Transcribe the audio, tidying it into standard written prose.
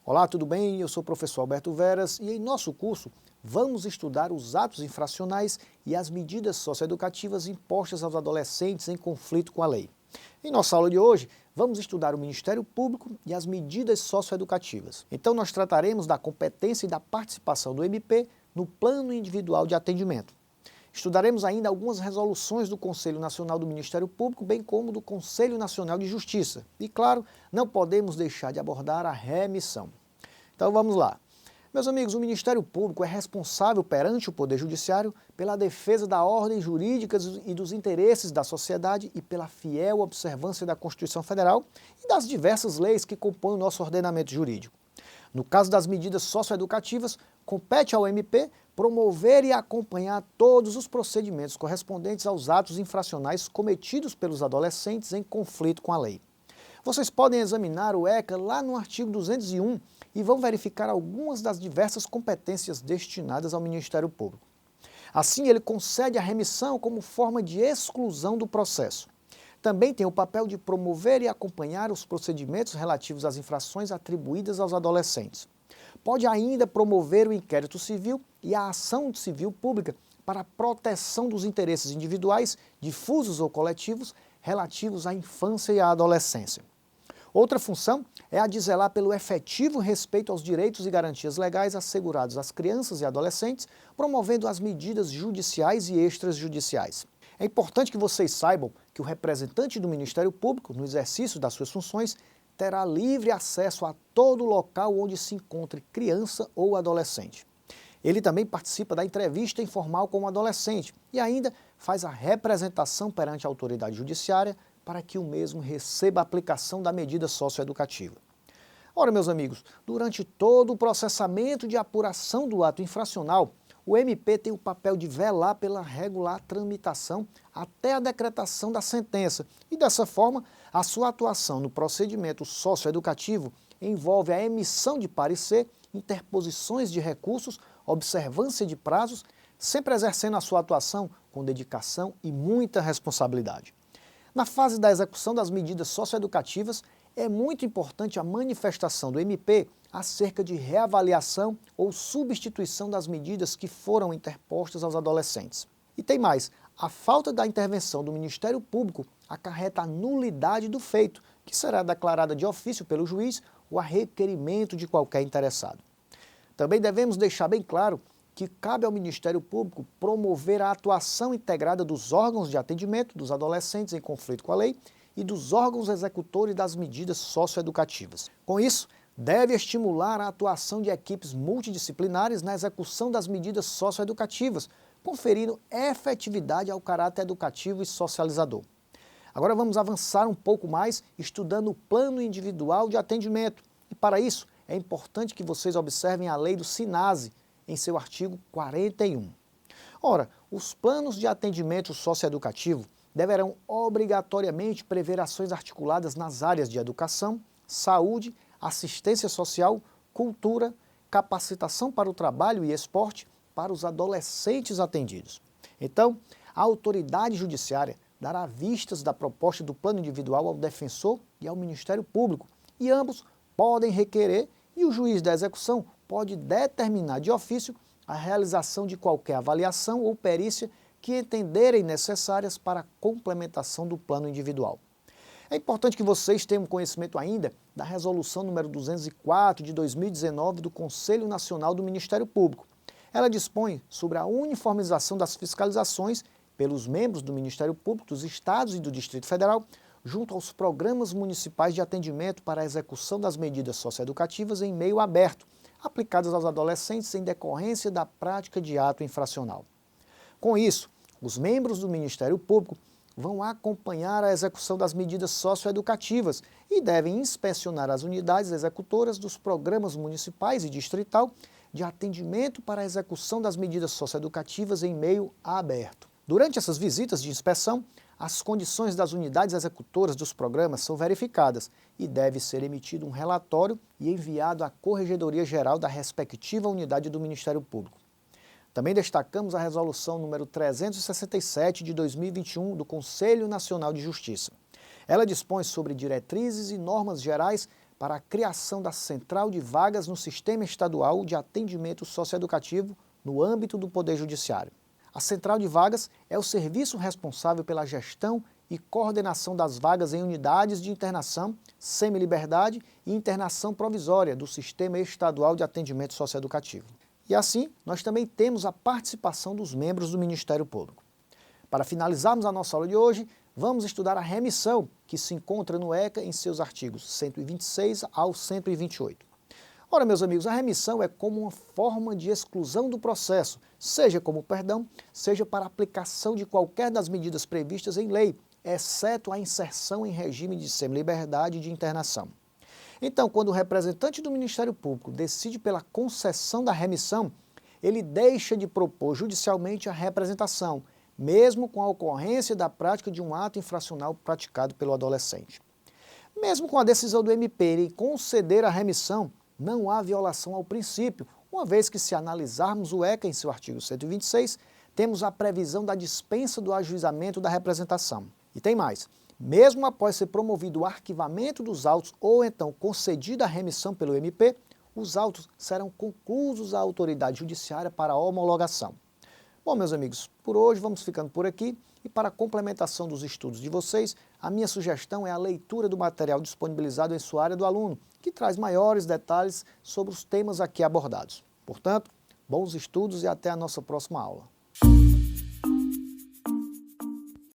Olá, tudo bem? Eu sou o professor Alberto Veras e em nosso curso vamos estudar os atos infracionais e as medidas socioeducativas impostas aos adolescentes em conflito com a lei. Em nossa aula de hoje, vamos estudar o Ministério Público e as medidas socioeducativas. Então nós trataremos da competência e da participação do MP no plano individual de atendimento. Estudaremos ainda algumas resoluções do Conselho Nacional do Ministério Público, bem como do Conselho Nacional de Justiça. E, claro, não podemos deixar de abordar a remissão. Então vamos lá. Meus amigos, o Ministério Público é responsável perante o Poder Judiciário pela defesa da ordem jurídica e dos interesses da sociedade e pela fiel observância da Constituição Federal e das diversas leis que compõem o nosso ordenamento jurídico. No caso das medidas socioeducativas, compete ao MP promover e acompanhar todos os procedimentos correspondentes aos atos infracionais cometidos pelos adolescentes em conflito com a lei. Vocês podem examinar o ECA lá no artigo 201 e vão verificar algumas das diversas competências destinadas ao Ministério Público. Assim, ele concede a remissão como forma de exclusão do processo. Também tem o papel de promover e acompanhar os procedimentos relativos às infrações atribuídas aos adolescentes. Pode ainda promover o inquérito civil e a ação civil pública para a proteção dos interesses individuais, difusos ou coletivos, relativos à infância e à adolescência. Outra função é a de zelar pelo efetivo respeito aos direitos e garantias legais assegurados às crianças e adolescentes, promovendo as medidas judiciais e extrajudiciais. É importante que vocês saibam que o representante do Ministério Público, no exercício das suas funções, terá livre acesso a todo local onde se encontre criança ou adolescente. Ele também participa da entrevista informal com o adolescente e ainda faz a representação perante a autoridade judiciária para que o mesmo receba a aplicação da medida socioeducativa. Ora, meus amigos, durante todo o processamento de apuração do ato infracional, o MP tem o papel de velar pela regular tramitação até a decretação da sentença e, dessa forma, a sua atuação no procedimento socioeducativo envolve a emissão de parecer, interposições de recursos, observância de prazos, sempre exercendo a sua atuação com dedicação e muita responsabilidade. Na fase da execução das medidas socioeducativas, é muito importante a manifestação do MP acerca de reavaliação ou substituição das medidas que foram interpostas aos adolescentes. E tem mais, a falta da intervenção do Ministério Público acarreta a nulidade do feito, que será declarada de ofício pelo juiz ou a requerimento de qualquer interessado. Também devemos deixar bem claro que cabe ao Ministério Público promover a atuação integrada dos órgãos de atendimento dos adolescentes em conflito com a lei e dos órgãos executores das medidas socioeducativas. Com isso, deve estimular a atuação de equipes multidisciplinares na execução das medidas socioeducativas, conferindo efetividade ao caráter educativo e socializador. Agora vamos avançar um pouco mais estudando o plano individual de atendimento. E para isso, é importante que vocês observem a lei do SINASE, em seu artigo 41. Ora, os planos de atendimento socioeducativo deverão obrigatoriamente prever ações articuladas nas áreas de educação, saúde, assistência social, cultura, capacitação para o trabalho e esporte para os adolescentes atendidos. Então, a autoridade judiciária dará vistas da proposta do plano individual ao defensor e ao Ministério Público, e ambos podem requerer e o juiz da execução pode determinar de ofício a realização de qualquer avaliação ou perícia que entenderem necessárias para a complementação do plano individual. É importante que vocês tenham conhecimento ainda da resolução número 204 de 2019 do Conselho Nacional do Ministério Público. Ela dispõe sobre a uniformização das fiscalizações pelos membros do Ministério Público dos Estados e do Distrito Federal junto aos programas municipais de atendimento para a execução das medidas socioeducativas em meio aberto, aplicadas aos adolescentes em decorrência da prática de ato infracional. Com isso, os membros do Ministério Público vão acompanhar a execução das medidas socioeducativas e devem inspecionar as unidades executoras dos programas municipais e distrital de atendimento para a execução das medidas socioeducativas em meio aberto. Durante essas visitas de inspeção, as condições das unidades executoras dos programas são verificadas e deve ser emitido um relatório e enviado à Corregedoria Geral da respectiva unidade do Ministério Público. Também destacamos a resolução número 367 de 2021 do Conselho Nacional de Justiça. Ela dispõe sobre diretrizes e normas gerais para a criação da Central de Vagas no Sistema Estadual de Atendimento Socioeducativo no âmbito do Poder Judiciário. A Central de Vagas é o serviço responsável pela gestão e coordenação das vagas em unidades de internação, semiliberdade e internação provisória do Sistema Estadual de Atendimento Socioeducativo. E assim, nós também temos a participação dos membros do Ministério Público. Para finalizarmos a nossa aula de hoje, vamos estudar a remissão, que se encontra no ECA em seus artigos 126 ao 128. Ora, meus amigos, a remissão é como uma forma de exclusão do processo, seja como perdão, seja para aplicação de qualquer das medidas previstas em lei, exceto a inserção em regime de semiliberdade e de internação. Então, quando o representante do Ministério Público decide pela concessão da remissão, ele deixa de propor judicialmente a representação, mesmo com a ocorrência da prática de um ato infracional praticado pelo adolescente. Mesmo com a decisão do MP em conceder a remissão, não há violação ao princípio, uma vez que, se analisarmos o ECA em seu artigo 126, temos a previsão da dispensa do ajuizamento da representação. E tem mais, mesmo após ser promovido o arquivamento dos autos ou então concedida a remissão pelo MP, os autos serão conclusos à autoridade judiciária para homologação. Bom, meus amigos, por hoje vamos ficando por aqui e para a complementação dos estudos de vocês, a minha sugestão é a leitura do material disponibilizado em sua área do aluno, que traz maiores detalhes sobre os temas aqui abordados. Portanto, bons estudos e até a nossa próxima aula.